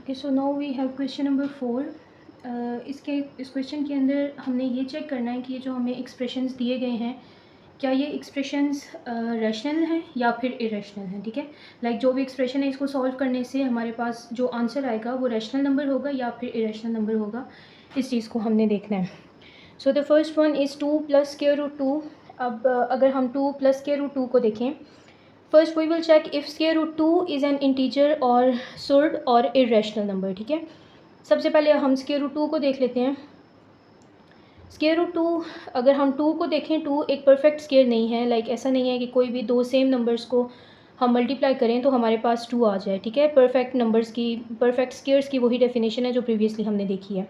Okay, so now we have question number 4। इस question के अंदर हमने ये चेक करना है कि ये जो हमें एक्सप्रेशंस दिए गए हैं, क्या ये एक्सप्रेशंस रैशनल हैं या फिर इरेशनल हैं। ठीक है, लाइक जो भी एक्सप्रेशन है इसको सॉल्व करने से हमारे पास जो आंसर आएगा वो रैशनल नंबर होगा या फिर इरेशनल नंबर होगा। इस चीज़ को हमने देखना है। So the first one is 2 + square root 2। अब अगर हम 2 + स्क्वायर रूट 2 को देखें, first we will check if square root 2 is an integer और शुड और इरेशनल नंबर। ठीक है, सबसे पहले हम स्क्वायर रूट 2 को देख लेते हैं। स्क्वायर रूट 2, अगर हम 2 को देखें, 2 एक परफेक्ट स्क्वायर नहीं है। लाइक ऐसा नहीं है कि कोई भी दो सेम नंबर्स को हम मल्टीप्लाई करें तो हमारे पास 2 आ जाए। ठीक है, परफेक्ट नंबर्स की, परफेक्ट स्क्वायर्स की वही डेफिनेशन है जो प्रीवियसली हमने देखी है।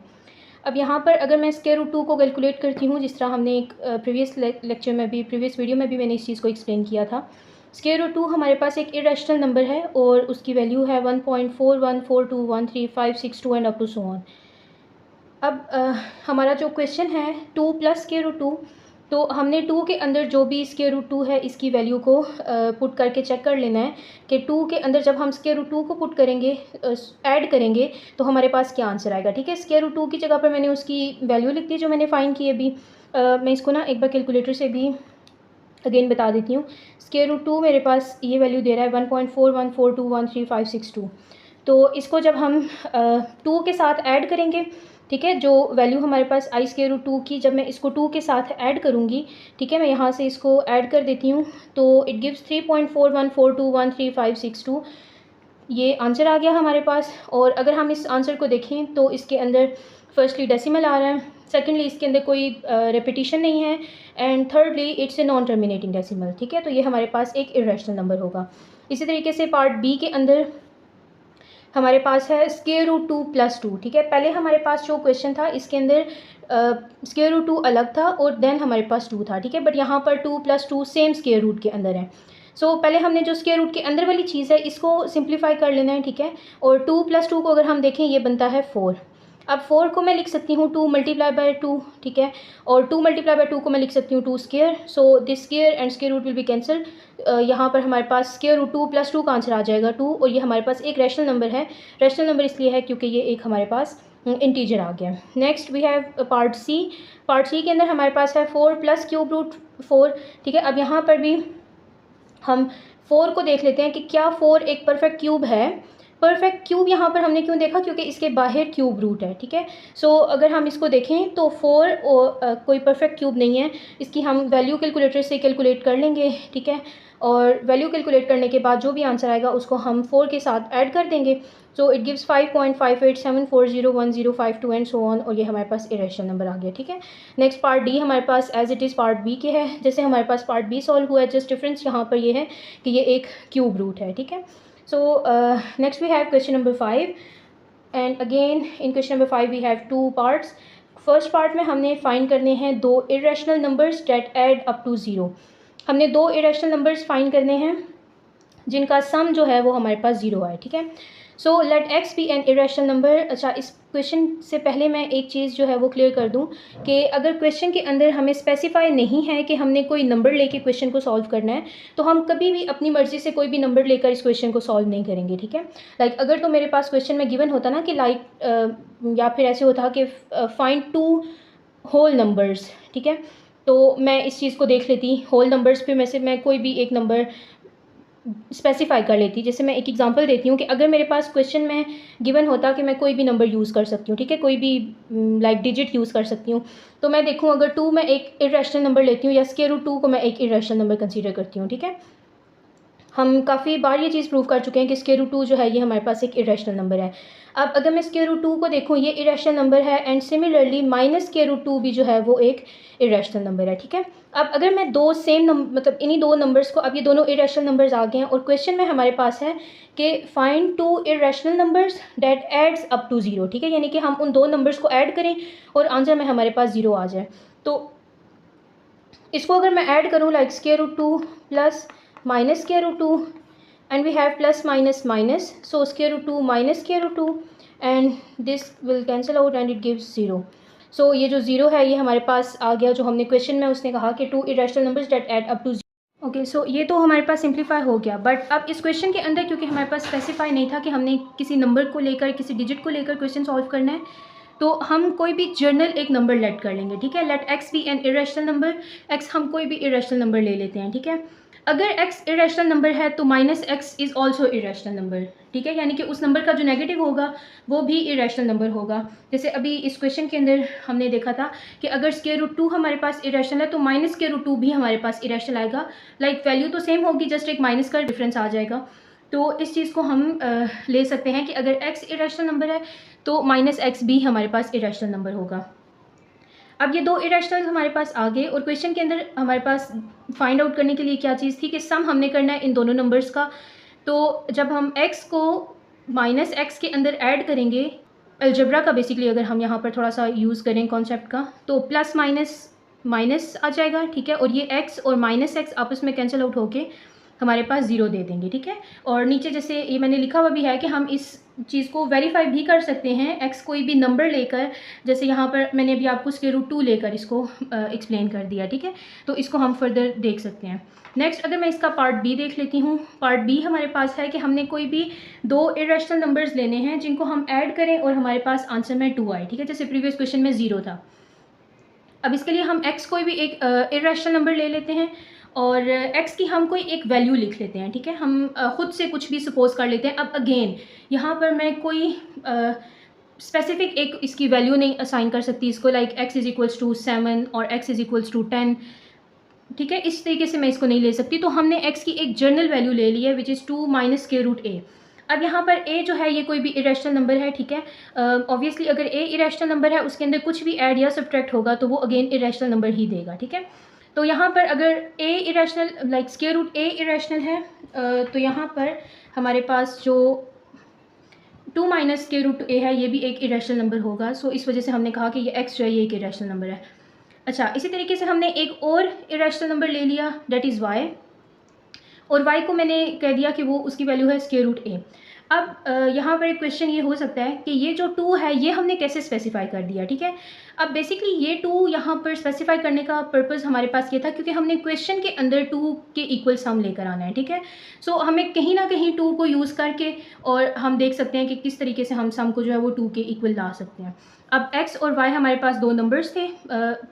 अब यहाँ पर अगर मैं स्क्वायर रूट 2 को कैलकुलेट करती हूँ, जिस तरह हमने एक प्रीवियस लेक्चर में भी, प्रीवियस वीडियो में भी मैंने इस चीज़ को एक्सप्लेन किया था। स्क्वायर रूट 2 हमारे पास एक इरेशनल नंबर है और उसकी वैल्यू है 1.4142135662 and up to so on. अब हमारा जो क्वेश्चन है 2 + स्क्वायर रूट 2, तो हमने 2 के अंदर जो भी स्क्वायर रूट 2 है इसकी वैल्यू को पुट करके चेक कर लेना है कि 2 के अंदर जब हम स्क्वायर रूट 2 को पुट करेंगे, ऐड करेंगे, तो हमारे पास क्या आंसर आएगा। ठीक है, स्क्वायर रूट 2 की जगह पर मैंने उसकी वैल्यू लिख दी जो मैंने फाइंड की अभी। मैं इसको ना एक बार कैलकुलेटर से भी अगेन बता देती हूँ। स्क्वायर रूट 2 मेरे पास ये वैल्यू दे रहा है 1.4142135662। तो इसको जब हम 2 के साथ ऐड करेंगे, ठीक है, जो वैल्यू हमारे पास आई स्क्वायर रूट 2 की, जब मैं इसको 2 के साथ ऐड करूँगी, ठीक है, मैं यहाँ से इसको ऐड कर देती हूँ, तो इट गिव्स 3.4142135662। ये आंसर आ गया हमारे पास। और अगर हम इस आंसर को देखें तो इसके अंदर फर्स्टली डेसिमल आ रहा है, सेकेंडली इसके अंदर कोई रेपिटिशन नहीं है, and thirdly it's a non terminating decimal. ठीक है, तो ये हमारे पास एक इरेशनल नंबर होगा। इसी तरीके से पार्ट बी के अंदर हमारे पास है स्क्वायर रूट 2 + 2। ठीक है, पहले हमारे पास जो क्वेश्चन था इसके अंदर स्क्वायर रूट 2 अलग था और देन हमारे पास 2 था। ठीक है, बट यहाँ पर 2 + 2 सेम स्क्वायर रूट के अंदर है। सो पहले हमने जो स्क्वायर रूट के अंदर वाली चीज़ है इसको सिंप्लीफाई कर लेना है। ठीक है, और 2 + 2 को अगर हम देखें ये बनता है 4। अब 4 को मैं लिख सकती हूँ 2 × 2। ठीक है, और 2 × 2 को मैं लिख सकती हूँ 2 square. So this square and square root will be cancel. यहाँ पर हमारे पास स्क्वायर रूट 2 + 2 का आंसर आ जाएगा 2, और ये हमारे पास एक रैशनल नंबर है। रैशनल नंबर इसलिए है क्योंकि ये एक हमारे पास इंटीजर आ गया। Next we have part C. Part C के अंदर हमारे पास है 4 + क्यूब रूट 4। ठीक है, अब यहाँ पर भी हम 4 को देख लेते हैं कि क्या 4 एक परफेक्ट क्यूब है। परफेक्ट क्यूब यहाँ पर हमने क्यों देखा, क्योंकि इसके बाहर क्यूब रूट है। ठीक है, सो अगर हम इसको देखें तो 4 कोई परफेक्ट क्यूब नहीं है। इसकी हम वैल्यू कैलकुलेटर से कैलकुलेट कर लेंगे। ठीक है, और वैल्यू कैलकुलेट करने के बाद जो भी आंसर आएगा उसको हम 4 के साथ ऐड कर देंगे। So it gives 5.58740105 and so on, और ये हमारे पास इरेशनल नंबर आ गया। ठीक है, नेक्स्ट पार्ट डी हमारे पास as it is part B के है, जैसे हमारे पास पार्ट बी सॉल्व हुआ है, जस्ट डिफरेंस यहाँ पर ये है कि ये एक क्यूब रूट है। ठीक है, so next we have question number 5, and again in question number 5 we have 2 parts. First part में हमने फाइंड करने हैं 2 irrational numbers that add up to 0। हमने 2 इरेशनल नंबर्स फाइंड करने हैं जिनका सम जो है वो हमारे पास 0 आए। ठीक है, so let x be an irrational number. अच्छा, इस क्वेश्चन से पहले मैं एक चीज़ जो है वो क्लियर कर दूं कि अगर क्वेश्चन के अंदर हमें स्पेसिफाई नहीं है कि हमने कोई नंबर लेके क्वेश्चन को सॉल्व करना है, तो हम कभी भी अपनी मर्ज़ी से कोई भी नंबर लेकर इस क्वेश्चन को सॉल्व नहीं करेंगे। ठीक है, लाइक अगर तो मेरे पास क्वेश्चन में गिवन होता ना कि या फिर ऐसे होता कि फाइंड 2 होल नंबर्स। ठीक है, तो मैं इस चीज़ को देख लेती, होल नंबर्स पे में से मैं कोई भी एक नंबर स्पेसिफाई कर लेती। जैसे मैं एक एग्जांपल देती हूँ कि अगर मेरे पास क्वेश्चन में गिवन होता कि मैं कोई भी नंबर यूज़ कर सकती हूँ, ठीक है, कोई भी लाइक डिजिट यूज़ कर सकती हूँ, तो मैं देखूँ अगर 2 मैं एक इरेशनल नंबर लेती हूँ या स्क्वायर रूट 2 को मैं एक इरेशनल नंबर कंसीडर करती हूँ। ठीक है, हम काफ़ी बार ये चीज़ प्रूव कर चुके हैं कि स्क्वायर रूट 2 जो है ये हमारे पास एक इरेशनल नंबर है। अब अगर मैं स्क्वायर रूट 2 को देखूँ, ये इरेशनल नंबर है, and similarly minus square root 2 भी जो है वो एक इरेशनल नंबर है। ठीक है, अब अगर मैं दो सेम मतलब इन्हीं दो नंबर्स को, अब ये दोनों इरेशनल नंबर्स आ गए हैं और क्वेश्चन में हमारे पास है कि find 2 irrational numbers that adds up to 0। ठीक है, यानी कि हम उन दो नंबर्स को ऐड करें और आंसर में हमारे पास 0 आ जाए। तो इसको अगर मैं ऐड करूँ like square root 2 plus minus square root 2, and we have plus minus minus, so square root 2 minus square root 2 and this will cancel out and it gives 0. so ये जो 0 है ये हमारे पास आ गया, जो हमने क्वेश्चन में उसने कहा कि 2 irrational numbers that add up to 0. Okay, सो ये तो हमारे पास सिंप्लीफाई हो गया, बट अब इस क्वेश्चन के अंदर क्योंकि हमारे पास स्पेसिफाई नहीं था कि हमने किसी नंबर को लेकर, किसी डिजिट को लेकर क्वेश्चन सॉल्व करना है, तो हम कोई भी जर्नल एक नंबर लेट कर लेंगे, ठीक है। Let x be an irrational number, x हम कोई भी इरेशनल नंबर ले लेते हैं, ठीक है। अगर एक्स इरेशनल नंबर है तो minus x is also irrational number, ठीक है, यानी कि उस नंबर का जो नेगेटिव होगा वो भी इरेशनल नंबर होगा। जैसे अभी इस क्वेश्चन के अंदर हमने देखा था कि अगर स्क्वायर रूट 2 हमारे पास इरेशनल है तो माइनस स्क्वायर रूट 2 भी हमारे पास इरेशनल आएगा। लाइक वैल्यू तो सेम होगी, जस्ट एक माइनस का डिफरेंस आ जाएगा। तो इस चीज़ को हम ले सकते हैं कि अगर एक्स इरेशनल नंबर है तो माइनस एक्स भी हमारे पास इरेशनल नंबर होगा। अब ये दो इरेशनल हमारे पास आ गए और क्वेश्चन के अंदर हमारे पास फाइंड आउट करने के लिए क्या चीज़ थी कि सम हमने करना है इन दोनों नंबर्स का। तो जब हम x को माइनस एक्स के अंदर ऐड करेंगे, अलजेब्रा का बेसिकली अगर हम यहाँ पर थोड़ा सा यूज़ करें कॉन्सेप्ट का, तो प्लस माइनस माइनस आ जाएगा, ठीक है, और ये x और माइनस एक्स आपस में कैंसिल आउट होके हमारे पास ज़ीरो दे देंगे, ठीक है। और नीचे जैसे ये मैंने लिखा हुआ भी है कि हम इस चीज़ को वेरीफाई भी कर सकते हैं x कोई भी नंबर लेकर, जैसे यहाँ पर मैंने अभी आपको स्क्वायर रूट 2 लेकर इसको एक्सप्लेन कर दिया, ठीक है। तो इसको हम फर्दर देख सकते हैं। नेक्स्ट अगर मैं इसका पार्ट बी देख लेती हूँ, पार्ट बी हमारे पास है कि हमने कोई भी दो इरेशनल नंबर्स लेने हैं जिनको हम ऐड करें और हमारे पास आंसर में 2 आए, ठीक है, जैसे प्रीवियस क्वेश्चन में 0 था। अब इसके लिए हम x कोई भी एक इरेशनल नंबर ले लेते हैं और x की हम कोई एक वैल्यू लिख लेते हैं, ठीक है। हम ख़ुद से कुछ भी सपोज कर लेते हैं। अब अगेन यहाँ पर मैं कोई स्पेसिफिक एक इसकी वैल्यू नहीं असाइन कर सकती इसको, like x is equals to 7 और x इज़ इक्वल्स टू 10, ठीक है, इस तरीके से मैं इसको नहीं ले सकती। तो हमने x की एक जनरल वैल्यू ले ली है which is 2 minus square root a। अब यहाँ पर a जो है ये कोई भी इरेशनल नंबर है, ठीक है। ऑब्वियसली अगर a इरेशनल नंबर है उसके अंदर कुछ भी ऐड या सब्ट्रैक्ट होगा तो वो अगेन इरेशनल नंबर ही देगा, ठीक है। तो यहाँ पर अगर a irrational like square root a irrational है तो यहाँ पर हमारे पास जो 2 माइनस स्क्वायर रूट a है ये भी एक इरेशनल नंबर होगा। सो इस वजह से हमने कहा कि ये x जो है ये एक इरेशनल नंबर है। अच्छा, इसी तरीके से हमने एक और इरेशनल नंबर ले लिया डेट इज़ y, और y को मैंने कह दिया कि वो उसकी वैल्यू है स्क्वायर रूट a। अब यहाँ पर एक क्वेश्चन ये हो सकता है कि ये जो 2 है ये हमने कैसे स्पेसिफाई कर दिया, ठीक है। अब बेसिकली ये 2 यहाँ पर स्पेसिफाई करने का पर्पस हमारे पास ये था क्योंकि हमने क्वेश्चन के अंदर 2 के इक्वल सम लेकर आना है, ठीक है। सो हमें कहीं ना कहीं 2 को यूज़ करके और हम देख सकते हैं कि किस तरीके से हम सम को जो है वो 2 के इक्वल ला सकते हैं। अब x और y हमारे पास दो नंबर्स थे,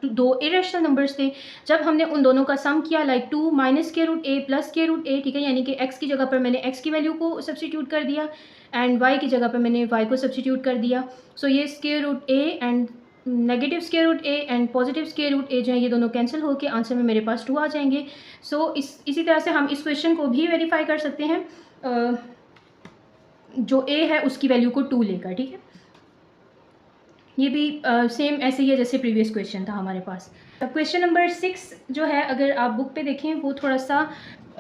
दो इरेशनल नंबर्स थे। जब हमने उन दोनों का सम किया like 2 minus square root a plus square root a, ठीक है, यानी कि x की जगह पर मैंने x की वैल्यू को सब्स्टिट्यूट कर दिया एंड y की जगह पर मैंने y को सब्स्टिट्यूट कर दिया। सो ये square root a and negative square root a and positive square root a जो है ये दोनों कैंसिल होकर आंसर में मेरे पास 2 आ जाएंगे। सो इसी तरह से हम इस क्वेश्चन को भी वेरीफाई कर सकते हैं जो a है उसकी वैल्यू को 2 लेकर, ठीक है। ये भी सेम ऐसे ही है जैसे प्रीवियस क्वेश्चन था हमारे पास। क्वेश्चन नंबर 6 जो है अगर आप बुक पे देखें वो थोड़ा सा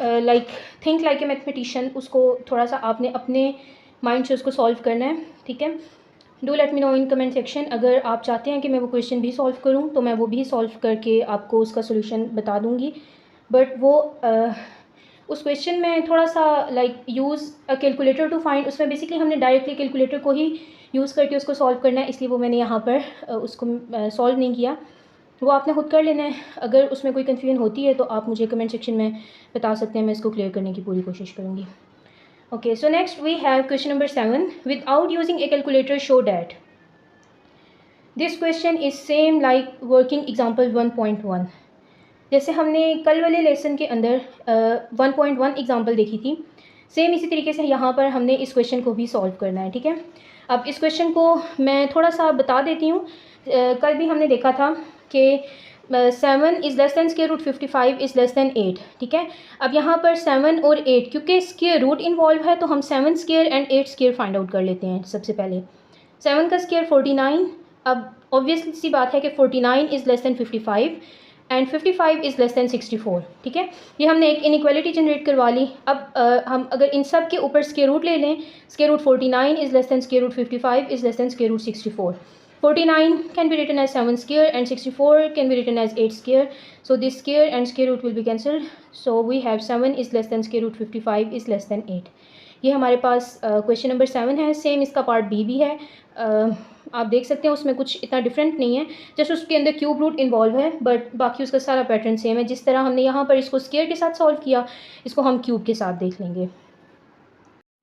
like think like a mathematician, उसको थोड़ा सा आपने अपने माइंड से उसको सॉल्व करना है, ठीक है। Do let me know in comment section अगर आप चाहते हैं कि मैं वो क्वेश्चन भी सॉल्व करूं तो मैं वो भी सॉल्व करके आपको उसका सोल्यूशन बता दूंगी। बट वो उस क्वेश्चन में थोड़ा सा like use a calculator to find, उसमें बेसिकली हमने डायरेक्टली कैलकुलेटर को ही यूज़ करके उसको सॉल्व करना है, इसलिए वो मैंने यहाँ पर उसको सॉल्व नहीं किया। वो आपने खुद कर लेना है। अगर उसमें कोई कन्फ्यूजन होती है तो आप मुझे कमेंट सेक्शन में बता सकते हैं, मैं इसको क्लियर करने की पूरी कोशिश करूँगी। Okay, so next we have question number 7 without using a calculator show that this question is same like working example 1.1। जैसे हमने कल वाले लेसन के अंदर 1.1 एग्जाम्पल देखी थी, सेम इसी तरीके से यहाँ पर हमने इस क्वेश्चन को भी सॉल्व करना है, ठीक है। अब इस क्वेश्चन को मैं थोड़ा सा बता देती हूँ। कल भी हमने देखा था कि 7 is less than square root 55 is less than 8, ठीक है। अब यहाँ पर 7 और 8 क्योंकि स्क्वायर रूट इन्वॉल्व है तो हम 7 square and 8 square find out कर लेते हैं। सबसे पहले 7 का स्क्वायर 49। अब ऑब्वियसली सी बात है कि 49 is less then 55 and 55 is less then 64, ठीक है। ये हमने एक इनइक्वालिटी जनरेट करवा ली। अब हम अगर इन सब के ऊपर स्क्वायर रूट ले लें, square root 49 is less than square root 55 is less than square root 64। 49 can be written as 7 square and 64 can be written as 8 square. So this square and square root will be cancelled. So we have 7 is less than square root 55 is less than 8. ये हमारे पास question number 7 है। Same इसका part B भी है। आप देख सकते हैं उसमें कुछ इतना डिफरेंट नहीं है, जस्ट उसके अंदर क्यूब रूट इन्वॉल्व है, बट बाकी उसका सारा पैटर्न सेम है। जिस तरह हमने यहाँ पर इसको स्क्वायर के साथ सॉल्व किया, इसको हम क्यूब के साथ देख लेंगे।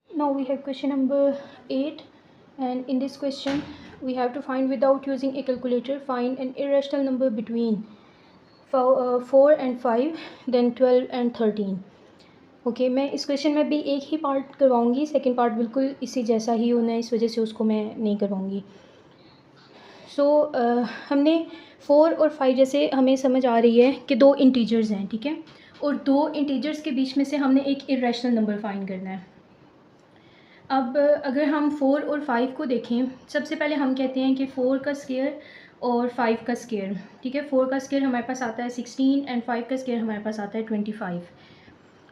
Now we have question number 8 and in this question we have to find without using a calculator, find an irrational number between 4 and 5 then 12 and 13। Okay मैं इस क्वेश्चन में भी एक ही पार्ट करवाऊँगी, सेकंड पार्ट बिल्कुल इसी जैसा ही होना है, इस वजह से उसको मैं नहीं करवाऊँगी। सो हमने 4 और 5 जैसे हमें समझ आ रही है कि दो इंटीजर्स हैं, ठीक है, और दो इंटीजर्स के बीच में से हमने एक इरेशनल नंबर फाइंड करना है। अब अगर हम 4 और 5 को देखें, सबसे पहले हम कहते हैं कि 4 का स्क्वायर और 5 का स्क्वायर, ठीक है। 4 का स्क्वायर हमारे पास आता है 16 एंड 5 का स्क्वायर हमारे पास आता है 25।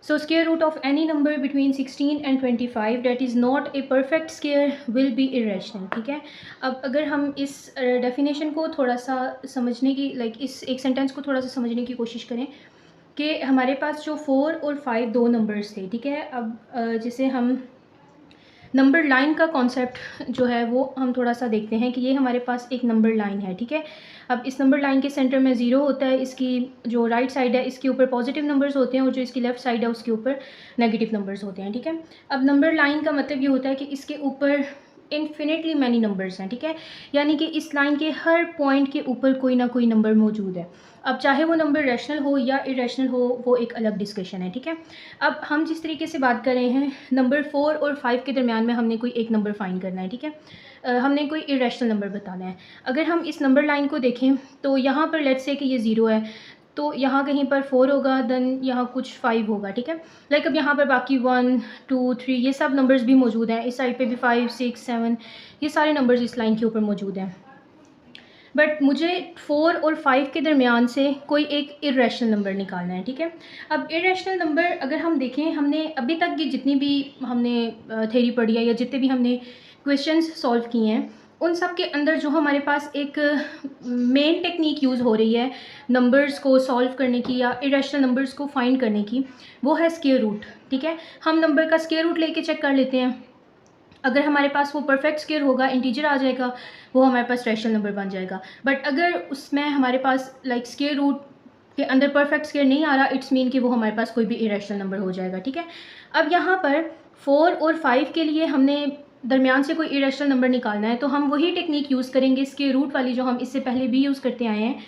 So square root of any number between 16 and 25 that is not a perfect square will be irrational, ठीक है। अब अगर हम इस डेफिनेशन को थोड़ा सा समझने की इस एक सेंटेंस को थोड़ा सा समझने की कोशिश करें कि हमारे पास जो 4 और 5 दो नंबर्स थे, ठीक है। अब जैसे हम नंबर लाइन का कॉन्सेप्ट जो है वो हम थोड़ा सा देखते हैं कि ये हमारे पास एक नंबर लाइन है, ठीक है। अब इस नंबर लाइन के सेंटर में 0 होता है, इसकी जो राइट साइड है इसके ऊपर पॉजिटिव नंबर्स होते हैं और जो इसकी लेफ़्ट साइड है उसके ऊपर नेगेटिव नंबर्स होते हैं, ठीक है। अब नंबर लाइन का मतलब ये होता है कि इसके ऊपर इन्फिनिटली मैनी नंबर्स हैं, ठीक है, यानी कि इस लाइन के हर पॉइंट के ऊपर कोई ना कोई नंबर मौजूद है। अब चाहे वो नंबर रैशनल हो या इरेशनल हो, वो एक अलग डिस्कशन है, ठीक है। अब हम जिस तरीके से बात कर रहे हैं, नंबर 4 और 5 के दरमियान में हमने कोई एक नंबर फाइंड करना है, ठीक है। हमने कोई इरेशनल नंबर बताना है। अगर हम इस नंबर लाइन को देखें तो यहाँ पर लेट्स से कि ये 0 है, तो यहाँ कहीं पर 4 होगा, देन यहाँ कुछ 5 होगा, ठीक है। अब यहाँ पर बाकी 1 2 3 ये सब नंबर्स भी मौजूद हैं, इस साइड पे भी 5 6 7 ये सारे नंबर्स इस लाइन के ऊपर मौजूद हैं। बट मुझे 4 और 5 के दरमियान से कोई एक इरेशनल नंबर निकालना है, ठीक है। अब इरेशनल नंबर अगर हम देखें, हमने अभी तक की जितनी भी हमने थ्योरी पढ़ी है या जितने भी हमने क्वेश्चंस सॉल्व किए हैं, उन सब के अंदर जो हमारे पास एक मेन टेक्निक यूज़ हो रही है नंबर्स को सॉल्व करने की या इरेशनल नंबर्स को फाइंड करने की, वो है स्क्वायर रूट, ठीक है। हम नंबर का स्क्वायर रूट लेके चेक कर लेते हैं। अगर हमारे पास वो परफेक्ट स्क्वायर होगा, इंटीजर आ जाएगा, वो हमारे पास रैशनल नंबर बन जाएगा। बट अगर उसमें हमारे पास स्क्वायर रूट के अंदर परफेक्ट स्क्वायर नहीं आ रहा, इट्स मीन कि वो हमारे पास कोई भी इरेशनल नंबर हो जाएगा, ठीक है। अब यहाँ पर 4 और 5 के लिए हमने दरमियान से कोई इरेशनल नंबर निकालना है, तो हम वही टेक्निक यूज़ करेंगे स्क्वायर रूट वाली जो हम इससे पहले भी यूज़ करते आए हैं,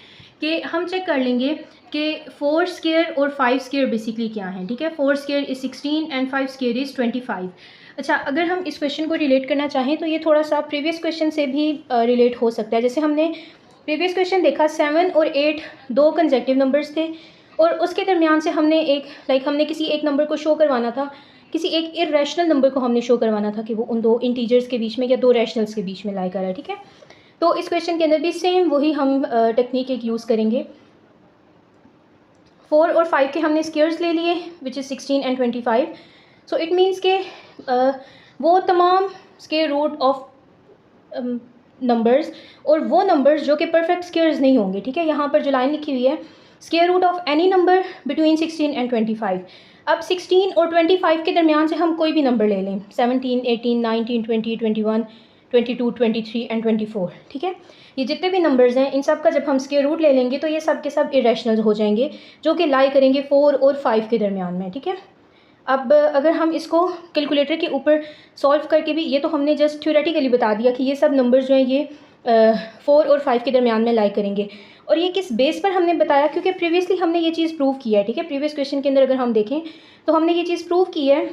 कि हम चेक कर लेंगे कि 4 स्क्वायर और 5 स्क्वायर बेसिकली क्या हैं, ठीक है। 4 square is 16 and 5 square is 25। अच्छा, अगर हम इस क्वेश्चन को रिलेट करना चाहें तो ये थोड़ा सा प्रीवियस क्वेश्चन से भी रिलेट हो सकता है। जैसे हमने प्रीवियस क्वेश्चन देखा, 7 और 8 दो कंसेक्टिव नंबर्स थे और उसके दरमियान से हमने हमने किसी एक नंबर को शो करवाना था, किसी एक इरेशनल नंबर को हमने शो करवाना था कि वो उन दो इंटीजर्स के बीच में या दो रैशनल्स के बीच में लाई कर रहा है, ठीक है। तो इस क्वेश्चन के अंदर भी सेम वही हम टेक्निक एक यूज़ करेंगे। 4 और 5 के हमने स्क्वायर्स ले लिए which is 16 and 25। So it means के वो तमाम स्क्वायर रूट ऑफ नंबर्स और वो नंबर्स जो कि परफेक्ट स्क्वायर्स नहीं होंगे, ठीक है। यहाँ पर जो लाइन लिखी हुई है, square root of any number between 16 and 25। अब 16 और 25 के दरमियान से हम कोई भी नंबर ले लें, 17 18 19 20 21 22 23 एंड 24, ठीक है। ये जितने भी नंबर्स हैं, इन सब का जब हम स्क्वायर रूट ले लेंगे तो ये सब के सब इरेशनल हो जाएंगे, जो कि लाई करेंगे 4 और 5 के दरमियान में, ठीक है। अब अगर हम इसको कैलकुलेटर के ऊपर सॉल्व करके भी, ये तो हमने जस्ट थ्योरेटिकली बता दिया कि ये सब नंबर्स जो हैं ये 4 और 5 के दरमियान में लाई करेंगे। और ये किस बेस पर हमने बताया, क्योंकि प्रीवियसली हमने ये चीज़ प्रूव की है, ठीक है। प्रीवियस क्वेश्चन के अंदर अगर हम देखें तो हमने ये चीज़ प्रूव की है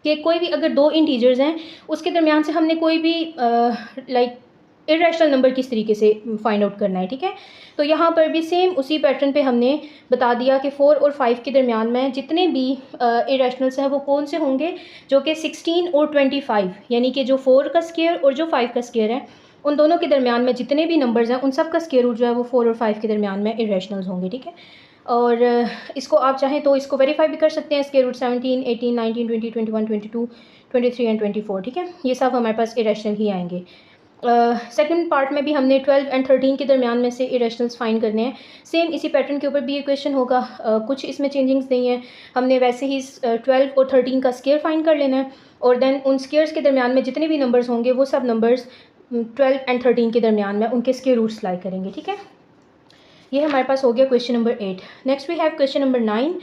कि कोई भी अगर दो इंटीजर्स हैं उसके दरमियान से हमने कोई भी इरेशनल नंबर किस तरीके से फाइंड आउट करना है, ठीक है। तो यहाँ पर भी सेम उसी पैटर्न पे हमने बता दिया कि 4 और 5 के दरमियान में जितने भी इरेशनल्स हैं वो कौन से होंगे, जो कि 16 और 25, यानी कि जो 4 का स्क्वायर और जो 5 का स्क्वायर है, उन दोनों के दरमियान में जितने भी नंबर्स हैं उन सब का स्क्वायर रूट जो है वो 4 और 5 के दरमियान में इरेशनल्स होंगे, ठीक है। और इसको आप चाहें तो इसको वेरीफाई भी कर सकते हैं, स्क्वायर रूट 17 18 19 20 21 22 23 एंड 24, ठीक है। ये सब हमारे पास इरेशनल ही आएंगे। सेकंड पार्ट में भी हमने 12 एंड 13 के दरमियान में से इरेशनल्स फाइंड करने हैं। सेम इसी पैटर्न के ऊपर भी ये क्वेश्चन होगा, कुछ इसमें चेंजिंग्स नहीं है। हमने वैसे ही 12 और 13 का स्क्वायर फाइंड कर लेना है और देन उन स्क्वेयर्स के दरमियान में जितने भी नंबर्स होंगे वो सब नंबर्स 12 एंड 13 के दरमियान में उनके स्क्वायर रूट्स लाई करेंगे, ठीक है। ये हमारे पास हो गया question number 8। Next we have question number 9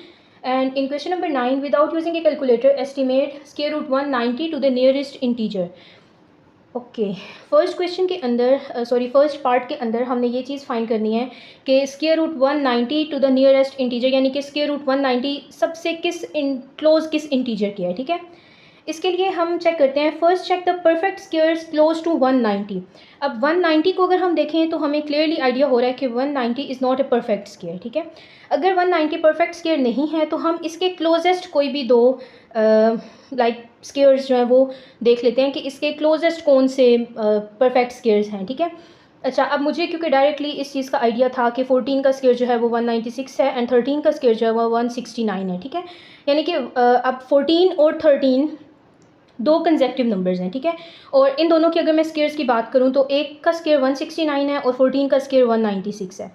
and in question number 9 without using a calculator estimate square root 190 to the nearest integer. Okay, first question के अंदर फर्स्ट पार्ट के अंदर हमने ये चीज़ फाइंड करनी है कि square root 190 to the nearest integer, यानी कि स्क्वायर रूट 190 सबसे क्लोज किस इंटीजर की है, ठीक है। इसके लिए हम चेक करते हैं, first check the perfect squares close to 190। अब 190 को अगर हम देखें तो हमें क्लियरली आइडिया हो रहा है कि 190 is not a perfect square, ठीक है। अगर 190 परफेक्ट स्क्वायर नहीं है तो हम इसके क्लोजेस्ट कोई भी दो स्क्वायर्स जो हैं वो देख लेते हैं कि इसके क्लोजेस्ट कौन से परफेक्ट स्क्वायर्स हैं, ठीक है। अच्छा, अब मुझे क्योंकि डायरेक्टली इस चीज़ का आइडिया था कि 14 का स्क्वायर जो है वो 196 है एंड 13 का स्क्वायर जो है वो 169 है, ठीक है। यानी कि अब 14 और 13 दो कंसेक्टिव नंबर्स हैं, ठीक है। और इन दोनों की अगर मैं स्क्वायर्स की बात करूं तो एक का स्क्वायर 169 है और 14 का स्क्वायर 196 है।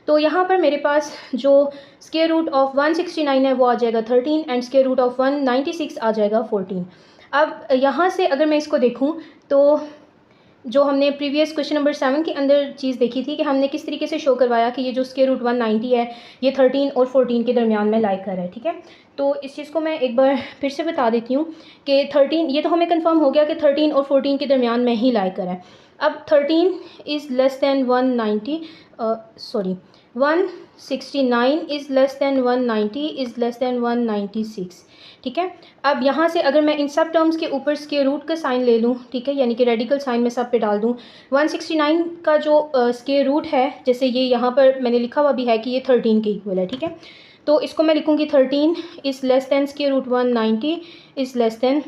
तो यहाँ पर मेरे पास जो स्क्वायर रूट ऑफ 169 है वो आ जाएगा 13 एंड स्क्वायर रूट ऑफ 196 आ जाएगा 14। अब यहाँ से अगर मैं इसको देखूँ तो जो हमने प्रीवियस क्वेश्चन नंबर 7 के अंदर चीज़ देखी थी कि हमने किस तरीके से शो करवाया कि ये जो स्क्वायर रूट 190 है ये 13 और 14 के दरमियान में लाई कर है, ठीक है। तो इस चीज़ को मैं एक बार फिर से बता देती हूँ कि 13, ये तो हमें कंफर्म हो गया कि 13 और 14 के दरमियान में ही लाई कर है। अब 13 is less then 190, 169 is less then 190 is less then 196, ठीक है। अब यहाँ से अगर मैं इन सब टर्म्स के ऊपर स्क्वायर रूट का साइन ले लूँ, ठीक है, यानी कि रेडिकल साइन में सब पे डाल दूँ, 169 का जो स्क्वायर रूट है, जैसे ये यहाँ पर मैंने लिखा हुआ भी है कि ये 13 के इक्वल है, ठीक है। तो इसको मैं लिखूँगी 13 is less than square root 190 is less than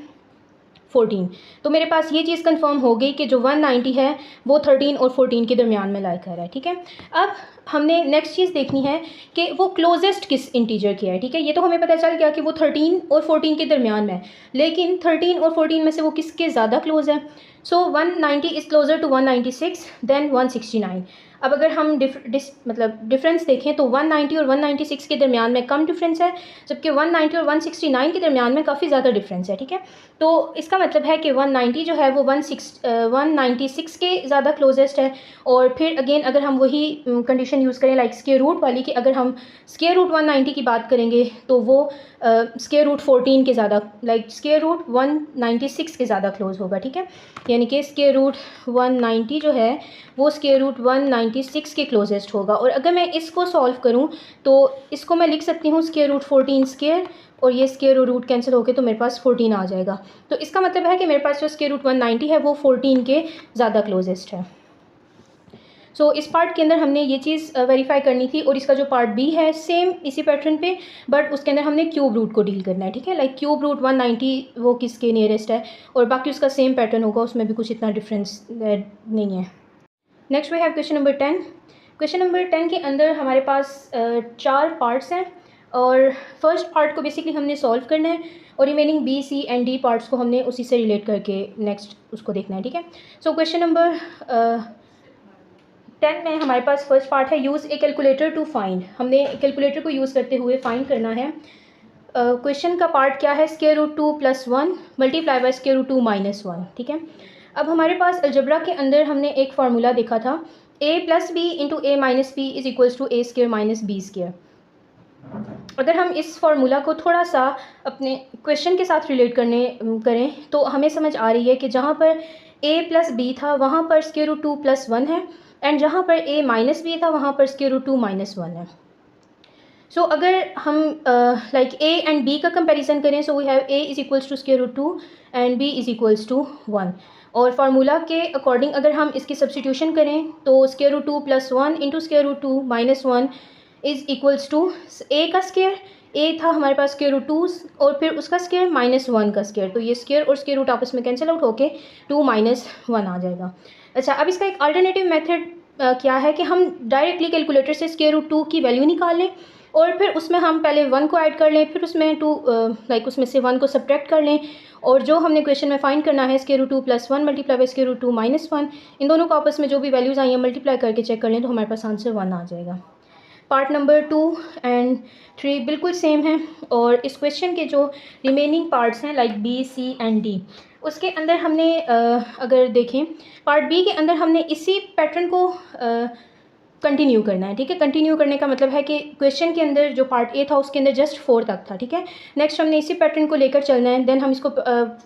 14। तो मेरे पास ये चीज़ कंफर्म हो गई कि जो 190 है वो 13 और 14 के दरमियान में लाई कर रहा है, ठीक है। अब हमने नेक्स्ट चीज़ देखनी है कि वो क्लोजेस्ट किस इंटीजर की है, ठीक है। ये तो हमें पता चल गया कि वो 13 और 14 के दरमियान में है, लेकिन 13 और 14 में से वो किसके ज़्यादा क्लोज है। सो 190 इज़ क्लोजर टू 196 देन 169। अब अगर हम डिफरेंस देखें तो 190 और 196 के दरमियान में कम डिफरेंस है, जबकि 190 और 169 के दरमियान में काफ़ी ज़्यादा डिफरेंस है, ठीक है। तो इसका मतलब है कि 190 जो है वो 196 के ज़्यादा क्लोजेस्ट है। और फिर अगेन अगर हम वही कंडीशन यूज़ करें लाइक स्क्वायर रूट वाली, कि अगर हम स्क्वायर रूट 190 की बात करेंगे तो वो स्क्वायर रूट 14 के ज़्यादा, लाइक स्क्वायर रूट 196 के ज़्यादा क्लोज होगा, ठीक है। यानी कि स्क्वायर रूट 190 जो है वो स्क्वायर रूट 196 के क्लोजेस्ट होगा। और अगर मैं इसको सॉल्व करूं तो इसको मैं लिख सकती हूँ स्क्वायर रूट 14 स्क्वायर, और ये स्क्वायर रूट कैंसिल होकर तो मेरे पास 14 आ जाएगा। तो इसका मतलब है कि मेरे पास जो स्क्वायर रूट 190 है वो 14 के ज़्यादा क्लोजेस्ट है। सो इस पार्ट के अंदर हमने ये चीज़ वेरीफाई करनी थी। और इसका जो पार्ट बी है सेम इसी पैटर्न पे, बट उसके अंदर हमने क्यूब रूट को डील करना है, ठीक है। लाइक क्यूब रूट 190 वो किसके नियरेस्ट है, और बाकी उसका सेम पैटर्न होगा, उसमें भी कुछ इतना डिफरेंस नहीं है। Next we have question number 10। Question number 10 के अंदर हमारे पास 4 पार्ट्स हैं, और फर्स्ट पार्ट को बेसिकली हमने सॉल्व करना है, और remaining B C and D parts को हमने उसी से रिलेट करके नेक्स्ट उसको देखना है, ठीक है। सो क्वेश्चन नंबर 10 में हमारे पास फर्स्ट पार्ट है use a calculator to find. हमने कैलकुलेटर को यूज़ करते हुए फाइंड करना है। क्वेश्चन का पार्ट क्या है, square root 2 + 1 multiply by square root 2 - 1, ठीक है। अब हमारे पास अलजबरा के अंदर हमने एक फार्मूला देखा था, a + b × a - b is equals to a² - b²। अगर हम इस फार्मूला को थोड़ा सा अपने क्वेश्चन के साथ रिलेट करें तो हमें समझ आ रही है कि जहाँ पर a + b था वहाँ पर स्क्वायर रूट 2 + 1 है, एंड जहाँ पर a - b था वहाँ पर स्क्वायर रूट 2 - 1 है। सो अगर हम लाइक a एंड b का कंपैरिजन करें, so we have a is equals to square root 2 and b is equals to 1। और फार्मूला के अकॉर्डिंग अगर हम इसकी सब्सटीट्यूशन करें तो square root 2 + 1 × square root 2 - 1 is equals to a का स्क्वायर, a था हमारे पास स्क्वायर रूट 2 और फिर उसका स्क्वायर -1 का स्क्वायर, तो ये स्क्वायर और स्क्वायर रूट आपस में कैंसिल आउट होके 2 - 1 आ जाएगा। अच्छा, अब इसका एक अल्टरनेटिव मेथड क्या है कि हम डायरेक्टली कैलकुलेटर से स्क्वायर रूट 2 की वैल्यू निकाल लें, और फिर उसमें हम पहले 1 को ऐड कर लें, फिर उसमें 2 उसमें से 1 को सब्ट्रैक्ट कर लें, और जो हमने क्वेश्चन में फाइंड करना है square root 2 + 1 multiply by square root 2 - 1, इन दोनों को आपस में जो भी वैल्यूज़ आई हैं मल्टीप्लाई करके चेक कर लें तो हमारे पास आंसर 1 आ जाएगा। पार्ट नंबर 2 एंड 3 बिल्कुल सेम है, और इस क्वेश्चन के जो रिमेनिंग पार्ट्स हैं like B, C and D, उसके अंदर हमने अगर देखें पार्ट बी के अंदर हमने इसी पैटर्न को कंटिन्यू करना है, ठीक है। कंटिन्यू करने का मतलब है कि क्वेश्चन के अंदर जो पार्ट ए था उसके अंदर जस्ट 4 तक था, ठीक है। नेक्स्ट हमने इसी पैटर्न को लेकर चलना है। देन हम इसको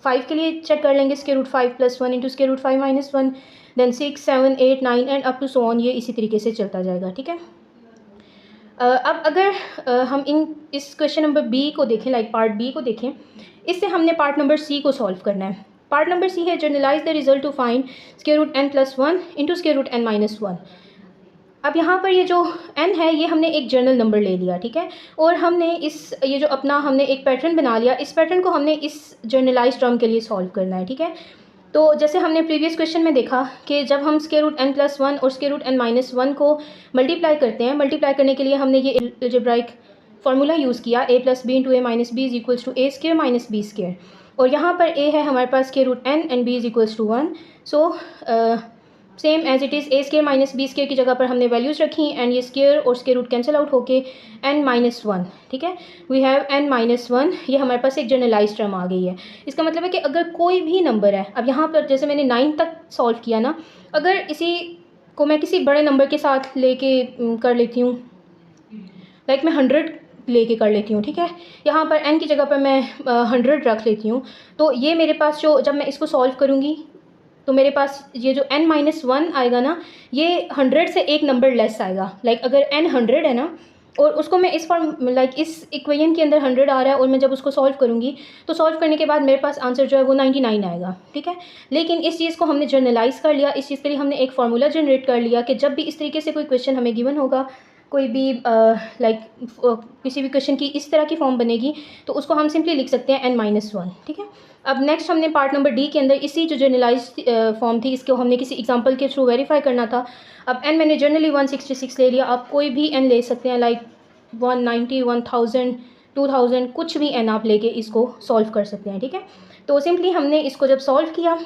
5 के लिए चेक कर लेंगे, square root 5 + 1 into square root 5 - 1, then 6, 7, 8, 9 and up to so on, ये इसी तरीके से चलता जाएगा, ठीक है। अब अगर हम इस क्वेश्चन नंबर बी को देखें, लाइक पार्ट बी को देखें, इससे हमने पार्ट नंबर सी को सॉल्व करना है। पार्ट नंबर सी है generalize the result to find square root n + 1 into square root n - 1। अब यहाँ पर ये जो n है ये हमने एक जनरल नंबर ले लिया, ठीक है, और हमने ये जो अपना हमने एक पैटर्न बना लिया, इस पैटर्न को हमने इस जनरलाइज टर्म के लिए सॉल्व करना है, ठीक है। तो जैसे हमने प्रीवियस क्वेश्चन में देखा कि जब हम स्क्वायर रूट n + 1 और स्क्वायर रूट n - 1 को मल्टीप्लाई करते हैं, मल्टीप्लाई करने के लिए हमने ये अलजेब्राइक फार्मूला यूज़ किया, a + b × a - b = a² - b², और यहाँ पर a है हमारे पास square root n and b = 1। So same as it is a² - b² की जगह पर हमने वैल्यूज़ रखी, एंड ये स्क्वायर और स्क्वायर रूट कैंसिल आउट होके n - 1, ठीक है। वी हैव n - 1, ये हमारे पास एक जनरलाइज टर्म आ गई है। इसका मतलब है कि अगर कोई भी नंबर है, अब यहाँ पर जैसे मैंने 9 तक सॉल्व किया ना, अगर इसी को मैं किसी बड़े नंबर के साथ लेके कर लेती हूँ, लाइक मैं 100 लेके कर लेती हूँ, ठीक है, यहाँ पर n की जगह पर मैं 100 रख लेती हूँ, तो ये मेरे पास जो जब मैं इसको सॉल्व करूँगी तो मेरे पास ये जो n - 1 आएगा ना, ये 100 से एक नंबर लेस आएगा। लाइक अगर n 100 है ना, और उसको मैं इस फॉर्म लाइक इस इक्वेशन के अंदर 100 आ रहा है, और मैं जब उसको सॉल्व करूँगी तो सॉल्व करने के बाद मेरे पास आंसर जो है वो 99 आएगा, ठीक है। लेकिन इस चीज़ को हमने जनरलाइज़ कर लिया, इस चीज़ के लिए हमने एक फार्मूला जनरेट कर लिया कि जब भी इस तरीके से कोई क्वेश्चन हमें गिवन होगा, कोई भी लाइक किसी भी क्वेश्चन की इस तरह की फॉर्म बनेगी, तो उसको हम सिंपली लिख सकते हैं n - 1, ठीक है। अब नेक्स्ट हमने पार्ट नंबर डी के अंदर इसी जो जनरलाइज फॉर्म थी, इसको हमने किसी एग्जांपल के थ्रू वेरीफाई करना था। अब n मैंने जनरली 166 ले लिया, आप कोई भी n ले सकते हैं, लाइक 190, 1000, 2000, कुछ भी n आप लेके इसको सॉल्व कर सकते हैं, ठीक है। तो सिंपली हमने इसको जब सॉल्व किया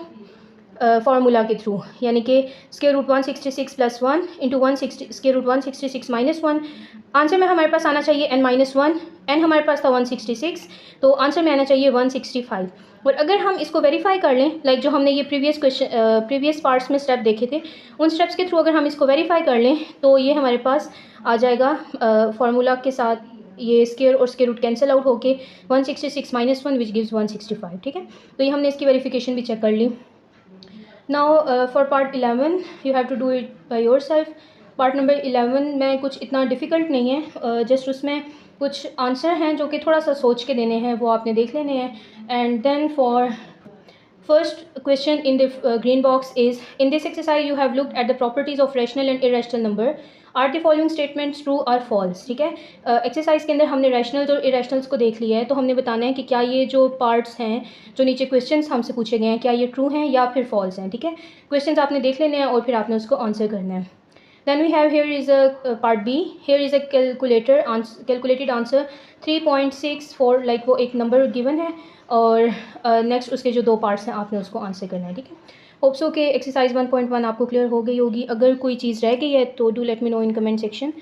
फार्मूला के थ्रू, यानी कि square root 166 + 1 into square root 166 - 1, answer में हमारे पास आना चाहिए n - 1, n हमारे पास था 166, तो आंसर में आना चाहिए 165। और अगर हम इसको वेरीफाई कर लें, लाइक जो हमने ये प्रीवियस पार्ट्स में स्टेप देखे थे, उन स्टेप्स के थ्रू अगर हम इसको वेरीफाई कर लें तो ये हमारे पास आ जाएगा फार्मूला के साथ, ये स्क्वायर और स्क्वायर रूट कैंसिल आउट होके 166 - 1 विच गिव्स 165, ठीक है। तो ये हमने इसकी वेरीफिकेशन भी चेक कर ली। Now for part 11 you have to do it by yourself. Part number 11 में कुछ इतना डिफ़िकल्ट नहीं है, जस्ट उसमें कुछ आंसर हैं जो कि थोड़ा सा सोच के देने हैं, वो आपने देख लेने हैं। And then for first question in the green box is, in this exercise you have looked at the properties of rational and irrational number, are the following statements true और फॉल्स, ठीक है। एक्सरसाइज के अंदर हमने rationals और irrationals को देख लिया है, तो हमने बताना है कि क्या ये जो पार्ट्स हैं, जो नीचे क्वेश्चंस हमसे पूछे गए हैं, क्या ये ट्रू हैं या फिर फॉल्स हैं, ठीक है। क्वेश्चंस आपने देख लेने हैं और फिर आपने उसको आंसर करना है। Then we have here is a part B. Here is a calculated answer 3.64, like वो एक नंबर गिवन है, और नेक्स्ट उसके जो 2 पार्ट्स हैं आपने उसको आंसर करना है, ठीक है। होप सो कि एक्सरसाइज 1.1 आपको क्लियर हो गई होगी। अगर कोई चीज़ रह गई है तो do let me know in comment section.